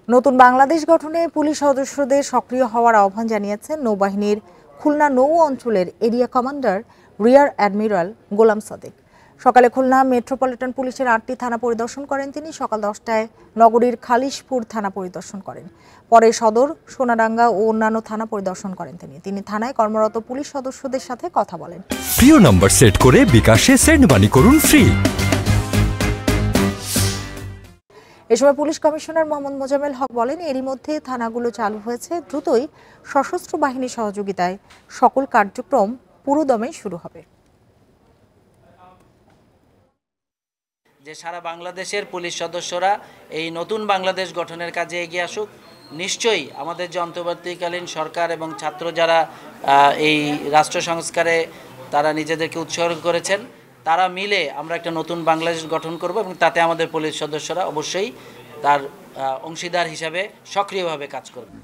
নতুন বাংলাদেশ গঠনে পুলিশ সদস্যদের সক্রিয় হওয়ার আহ্বান জানিয়েছেন নৌবাহিনীর খুলনা নৌ অঞ্চলের এরিয়া কমান্ডার রিয়ার অ্যাডমিরাল গোলাম সাদেক। সকালে খুলনা মেট্রোপলিটন পুলিশের ৮টি থানা পরিদর্শন করেন তিনি। সকাল ১০টায় নগরীর খালিশপুর থানা পরিদর্শন করেন। পরে সদর, সোনাডাঙ্গা ও অন্যান্য থানা পরিদর্শন করেন তিনি থানায় কর্মরত পুলিশ সদস্যদের সাথে কথা বলেন। প্রিয় নম্বর সেট করে বিকাশে সেন্ড মানি করুন ফ্রি। এ সময় পুলিশ কমিশনার মোহাম্মদ মোজাম্মেল হক বলেন, এরই মধ্যে থানাগুলো চালু হয়েছে, দ্রুতই সশস্ত্র বাহিনীর সহযোগিতায় সকল কার্যক্রম পুরোদমে শুরু হবে। যে সারা বাংলাদেশের পুলিশ সদস্যরা এই নতুন বাংলাদেশ গঠনের কাজে এগিয়ে আসুক। নিশ্চয়ই আমাদের যে অন্তর্বর্তীকালীন সরকার এবং ছাত্র যারা এই রাষ্ট্র সংস্কারে তারা নিজেদেরকে উৎসর্গ করেছেন, তারা মিলে আমরা একটা নতুন বাংলাদেশ গঠন করব এবং তাতে আমাদের পুলিশ সদস্যরা অবশ্যই তার অংশীদার হিসাবে সক্রিয়ভাবে কাজ করবে।